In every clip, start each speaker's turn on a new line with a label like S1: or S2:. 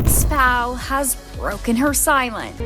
S1: Spow has broken her silence.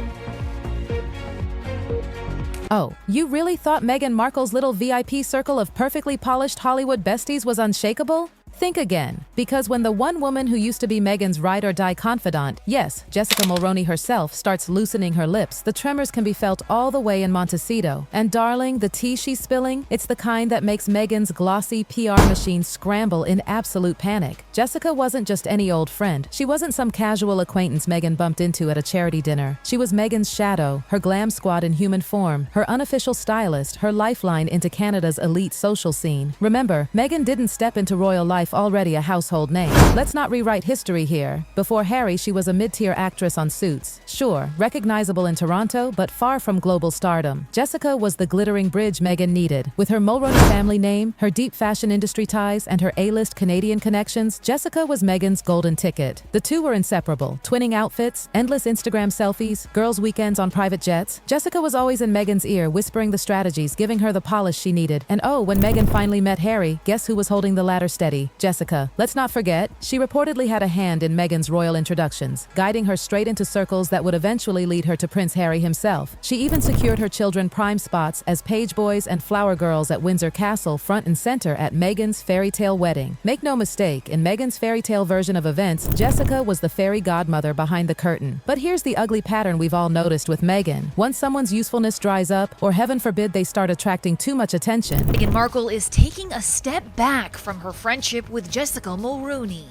S2: Oh, you really thought Meghan Markle's little VIP circle of perfectly polished Hollywood besties was unshakable? Think again, because when the one woman who used to be Meghan's ride-or-die confidant, yes, Jessica Mulroney herself, starts loosening her lips, the tremors can be felt all the way in Montecito. And darling, the tea she's spilling, it's the kind that makes Meghan's glossy PR machine scramble in absolute panic. Jessica wasn't just any old friend. She wasn't some casual acquaintance Meghan bumped into at a charity dinner. She was Meghan's shadow, her glam squad in human form, her unofficial stylist, her lifeline into Canada's elite social scene. Remember, Meghan didn't step into royal life already a household name. Let's not rewrite history here. Before Harry, she was a mid-tier actress on Suits. Sure, recognizable in Toronto, but far from global stardom. Jessica was the glittering bridge Meghan needed. With her Mulroney family name, her deep fashion industry ties, and her A-list Canadian connections, Jessica was Meghan's golden ticket. The two were inseparable. Twinning outfits, endless Instagram selfies, girls' weekends on private jets. Jessica was always in Meghan's ear, whispering the strategies, giving her the polish she needed. And oh, when Meghan finally met Harry, guess who was holding the ladder steady? Jessica. Let's not forget, she reportedly had a hand in Meghan's royal introductions, guiding her straight into circles that would eventually lead her to Prince Harry himself. She even secured her children prime spots as page boys and flower girls at Windsor Castle, front and center at Meghan's fairy tale wedding. Make no mistake, in Meghan's fairy tale version of events, Jessica was the fairy godmother behind the curtain. But here's the ugly pattern we've all noticed with Meghan. Once someone's usefulness dries up, or heaven forbid they start attracting too much attention,
S1: Meghan Markle is taking a step back from her friendship with Jessica Mulroney.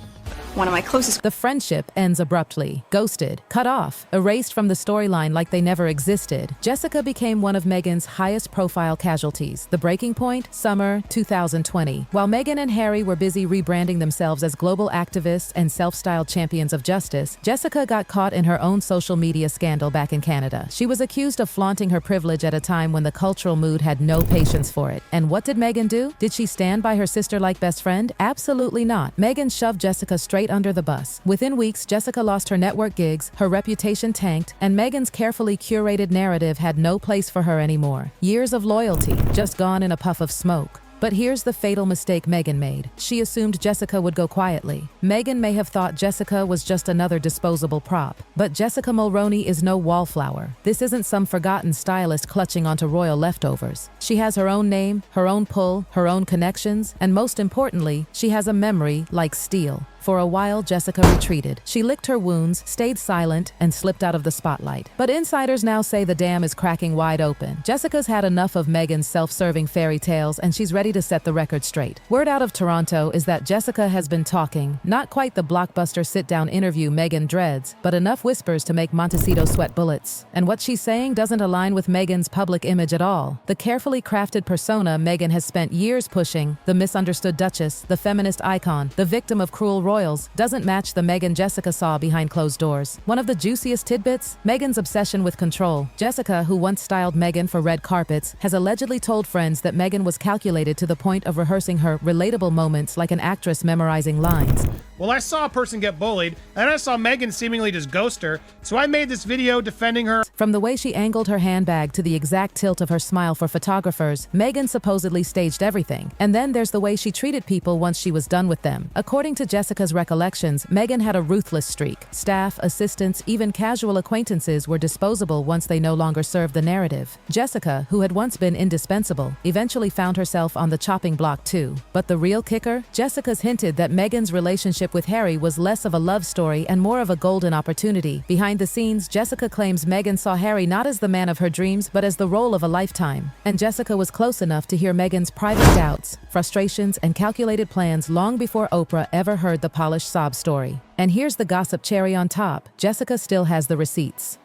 S3: One of my closest.
S2: the friendship ends abruptly, ghosted, cut off, erased from the storyline like they never existed. Jessica became one of Meghan's highest profile casualties. The breaking point, summer 2020. While Meghan and Harry were busy rebranding themselves as global activists and self-styled champions of justice, Jessica got caught in her own social media scandal back in Canada. She was accused of flaunting her privilege at a time when the cultural mood had no patience for it. And what did Meghan do? Did she stand by her sister like best friend? Absolutely not. Meghan shoved Jessica straight under the bus. Within weeks, Jessica lost her network gigs, her reputation tanked, and Meghan's carefully curated narrative had no place for her anymore. Years of loyalty, just gone in a puff of smoke. But here's the fatal mistake Meghan made. She assumed Jessica would go quietly. Meghan may have thought Jessica was just another disposable prop. But Jessica Mulroney is no wallflower. This isn't some forgotten stylist clutching onto royal leftovers. She has her own name, her own pull, her own connections, and most importantly, she has a memory like steel. For a while, Jessica retreated. She licked her wounds, stayed silent, and slipped out of the spotlight. But insiders now say the dam is cracking wide open. Jessica's had enough of Meghan's self-serving fairy tales, and she's ready to set the record straight. Word out of Toronto is that Jessica has been talking, not quite the blockbuster sit-down interview Meghan dreads, but enough whispers to make Montecito sweat bullets. And what she's saying doesn't align with Meghan's public image at all. The carefully crafted persona Meghan has spent years pushing, the misunderstood duchess, the feminist icon, the victim of cruel royals, doesn't match the Meghan Jessica saw behind closed doors. One of the juiciest tidbits? Meghan's obsession with control. Jessica, who once styled Meghan for red carpets, has allegedly told friends that Meghan was calculated to the point of rehearsing her relatable moments like an actress memorizing lines.
S4: Well, I saw a person get bullied, and I saw Meghan seemingly just ghost her, so I made this video defending her.
S2: From the way she angled her handbag to the exact tilt of her smile for photographers, Meghan supposedly staged everything. And then there's the way she treated people once she was done with them. According to Jessica's recollections, Meghan had a ruthless streak. Staff, assistants, even casual acquaintances were disposable once they no longer served the narrative. Jessica, who had once been indispensable, eventually found herself on the chopping block too. But the real kicker? Jessica's hinted that Meghan's relationship with Harry was less of a love story and more of a golden opportunity. Behind the scenes, Jessica claims Meghan saw Harry not as the man of her dreams, but as the role of a lifetime. And Jessica was close enough to hear Meghan's private doubts, frustrations, and calculated plans long before Oprah ever heard the polished sob story. And here's the gossip cherry on top. Jessica still has the receipts.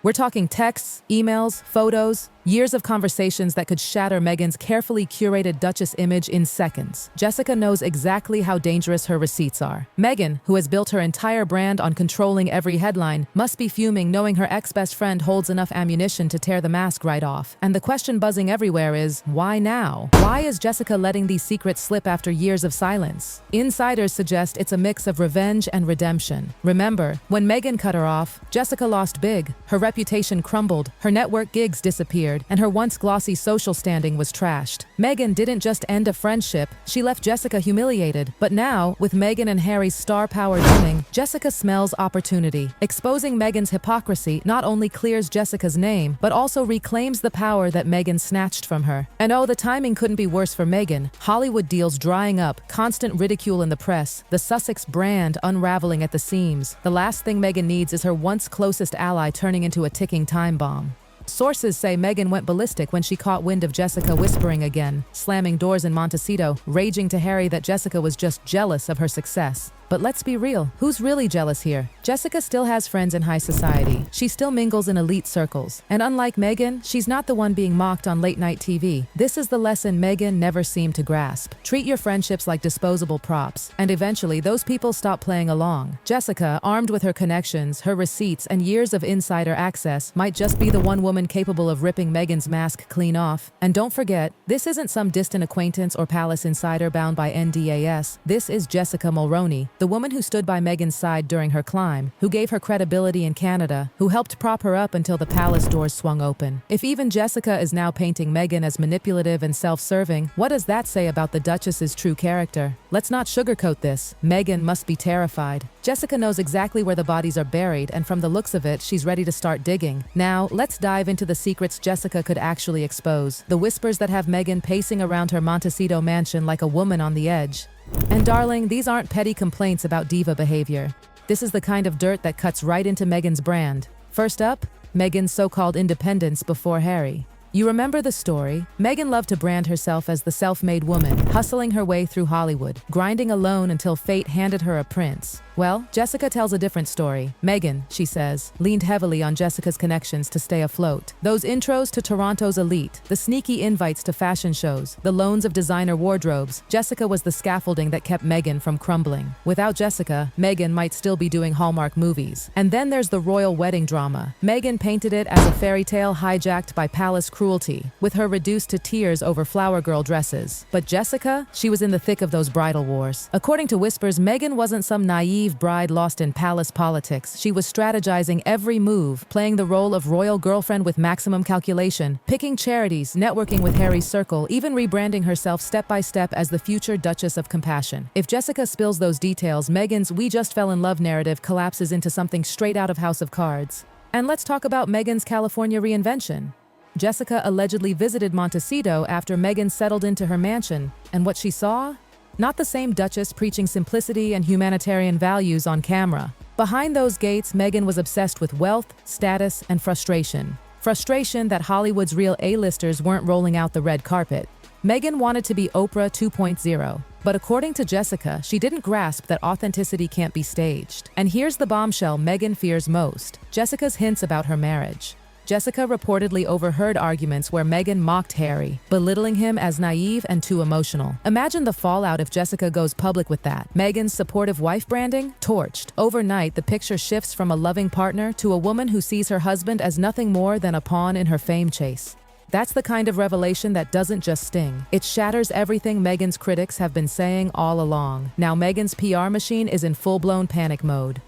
S2: We're talking texts, emails, photos, years of conversations that could shatter Meghan's carefully curated Duchess image in seconds. Jessica knows exactly how dangerous her receipts are. Meghan, who has built her entire brand on controlling every headline, must be fuming knowing her ex-best friend holds enough ammunition to tear the mask right off. And the question buzzing everywhere is, why now? Why is Jessica letting these secrets slip after years of silence? Insiders suggest it's a mix of revenge and redemption. Remember, when Meghan cut her off, Jessica lost big. Her reputation crumbled, her network gigs disappeared, disappeared, and her once glossy social standing was trashed. Meghan didn't just end a friendship, she left Jessica humiliated. But now, with Meghan and Harry's star power dimming, Jessica smells opportunity. Exposing Meghan's hypocrisy not only clears Jessica's name, but also reclaims the power that Meghan snatched from her. And oh, the timing couldn't be worse for Meghan. Hollywood deals drying up, constant ridicule in the press, the Sussex brand unraveling at the seams. The last thing Meghan needs is her once closest ally turning into a ticking time bomb. Sources say Meghan went ballistic when she caught wind of Jessica whispering again, slamming doors in Montecito, raging to Harry that Jessica was just jealous of her success. But let's be real, who's really jealous here? Jessica still has friends in high society. She still mingles in elite circles. And unlike Meghan, she's not the one being mocked on late-night TV. This is the lesson Meghan never seemed to grasp. Treat your friendships like disposable props, and eventually those people stop playing along. Jessica, armed with her connections, her receipts, and years of insider access, might just be the one woman capable of ripping Meghan's mask clean off. And don't forget, this isn't some distant acquaintance or palace insider bound by NDAS. This is Jessica Mulroney, the woman who stood by Meghan's side during her climb, who gave her credibility in Canada, who helped prop her up until the palace doors swung open. If even Jessica is now painting Meghan as manipulative and self-serving, what does that say about the Duchess's true character? Let's not sugarcoat this. Meghan must be terrified. Jessica knows exactly where the bodies are buried, and from the looks of it, she's ready to start digging. Now, let's dive into the secrets Jessica could actually expose. The whispers that have Meghan pacing around her Montecito mansion like a woman on the edge. And darling, these aren't petty complaints about diva behavior. This is the kind of dirt that cuts right into Meghan's brand. First up, Meghan's so-called independence before Harry. You remember the story? Meghan loved to brand herself as the self-made woman, hustling her way through Hollywood, grinding alone until fate handed her a prince. Well, Jessica tells a different story. Meghan, she says, leaned heavily on Jessica's connections to stay afloat. Those intros to Toronto's elite, the sneaky invites to fashion shows, the loans of designer wardrobes, Jessica was the scaffolding that kept Meghan from crumbling. Without Jessica, Meghan might still be doing Hallmark movies. And then there's the royal wedding drama. Meghan painted it as a fairy tale hijacked by palace cruelty, with her reduced to tears over flower girl dresses. But Jessica, she was in the thick of those bridal wars. According to whispers, Meghan wasn't some naive bride lost in palace politics. She was strategizing every move, playing the role of royal girlfriend with maximum calculation, picking charities, networking with Harry's circle, even rebranding herself step by step as the future Duchess of Compassion. If Jessica spills those details, Meghan's "we just fell in love" narrative collapses into something straight out of House of Cards. And let's talk about Meghan's California reinvention. Jessica allegedly visited Montecito after Meghan settled into her mansion, and what she saw? Not the same Duchess preaching simplicity and humanitarian values on camera. Behind those gates, Meghan was obsessed with wealth, status, and frustration. Frustration that Hollywood's real A-listers weren't rolling out the red carpet. Meghan wanted to be Oprah 2.0. But according to Jessica, she didn't grasp that authenticity can't be staged. And here's the bombshell Meghan fears most: Jessica's hints about her marriage. Jessica reportedly overheard arguments where Meghan mocked Harry, belittling him as naive and too emotional. Imagine the fallout if Jessica goes public with that. Meghan's supportive wife branding? Torched. Overnight, the picture shifts from a loving partner to a woman who sees her husband as nothing more than a pawn in her fame chase. That's the kind of revelation that doesn't just sting. It shatters everything Meghan's critics have been saying all along. Now Meghan's PR machine is in full-blown panic mode.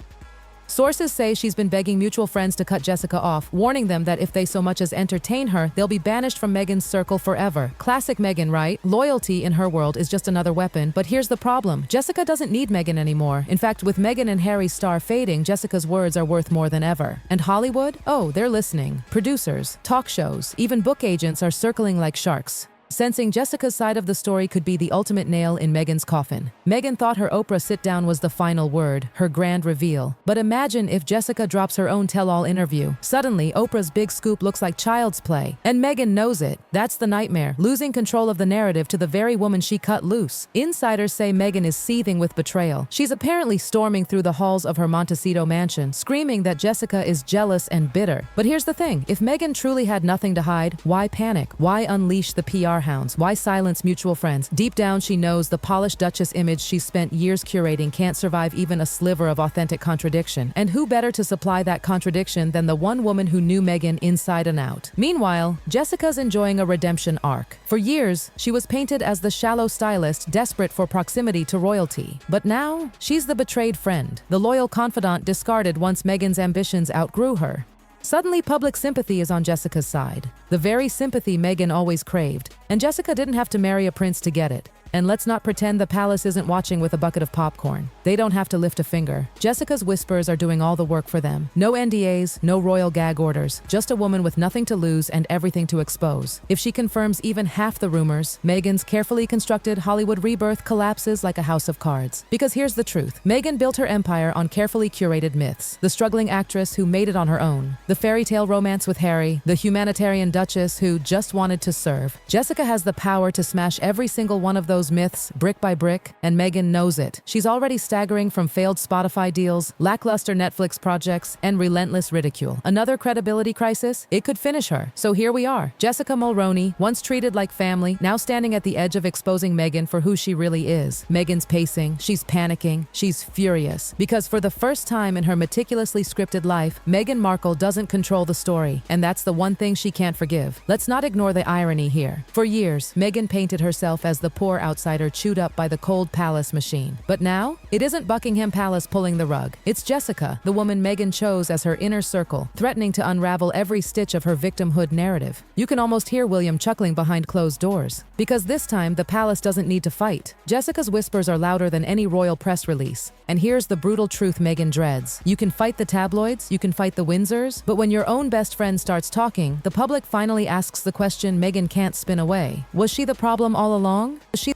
S2: Sources say she's been begging mutual friends to cut Jessica off, warning them that if they so much as entertain her, they'll be banished from Meghan's circle forever. Classic Meghan, right? Loyalty in her world is just another weapon, but here's the problem. Jessica doesn't need Meghan anymore. In fact, with Meghan and Harry's star fading, Jessica's words are worth more than ever. And Hollywood? Oh, they're listening. Producers, talk shows, even book agents are circling like sharks, sensing Jessica's side of the story could be the ultimate nail in Meghan's coffin. Meghan thought her Oprah sit-down was the final word, her grand reveal. But imagine if Jessica drops her own tell-all interview. Suddenly, Oprah's big scoop looks like child's play. And Meghan knows it. That's the nightmare, losing control of the narrative to the very woman she cut loose. Insiders say Meghan is seething with betrayal. She's apparently storming through the halls of her Montecito mansion, screaming that Jessica is jealous and bitter. But here's the thing, if Meghan truly had nothing to hide, why panic? Why unleash the PR hounds? Why silence mutual friends? Deep down, she knows the polished Duchess image she's spent years curating can't survive even a sliver of authentic contradiction. And who better to supply that contradiction than the one woman who knew Meghan inside and out? Meanwhile, Jessica's enjoying a redemption arc. For years, she was painted as the shallow stylist desperate for proximity to royalty. But now, she's the betrayed friend, the loyal confidant discarded once Meghan's ambitions outgrew her. Suddenly, public sympathy is on Jessica's side. The very sympathy Meghan always craved. And Jessica didn't have to marry a prince to get it. And let's not pretend the palace isn't watching with a bucket of popcorn. They don't have to lift a finger. Jessica's whispers are doing all the work for them. No NDAs, no royal gag orders, just a woman with nothing to lose and everything to expose. If she confirms even half the rumors, Meghan's carefully constructed Hollywood rebirth collapses like a house of cards. Because here's the truth. Meghan built her empire on carefully curated myths. The struggling actress who made it on her own. The fairy tale romance with Harry. The humanitarian duchess who just wanted to serve. Jessica has the power to smash every single one of those myths brick by brick, and Meghan knows it. She's already staggering from failed Spotify deals, lackluster Netflix projects, and relentless ridicule. Another credibility crisis? It could finish her. So here we are. Jessica Mulroney, once treated like family, now standing at the edge of exposing Meghan for who she really is. Meghan's pacing, she's panicking, she's furious. Because for the first time in her meticulously scripted life, Meghan Markle doesn't control the story, and that's the one thing she can't forgive. Let's not ignore the irony here. For years, Meghan painted herself as the poor outsider chewed up by the cold palace machine. But now, it isn't Buckingham Palace pulling the rug. It's Jessica, the woman Meghan chose as her inner circle, threatening to unravel every stitch of her victimhood narrative. You can almost hear William chuckling behind closed doors. Because this time, the palace doesn't need to fight. Jessica's whispers are louder than any royal press release. And here's the brutal truth Meghan dreads. You can fight the tabloids, you can fight the Windsors, but when your own best friend starts talking, the public finally asks the question Meghan can't spin away. Was she the problem all along? Was she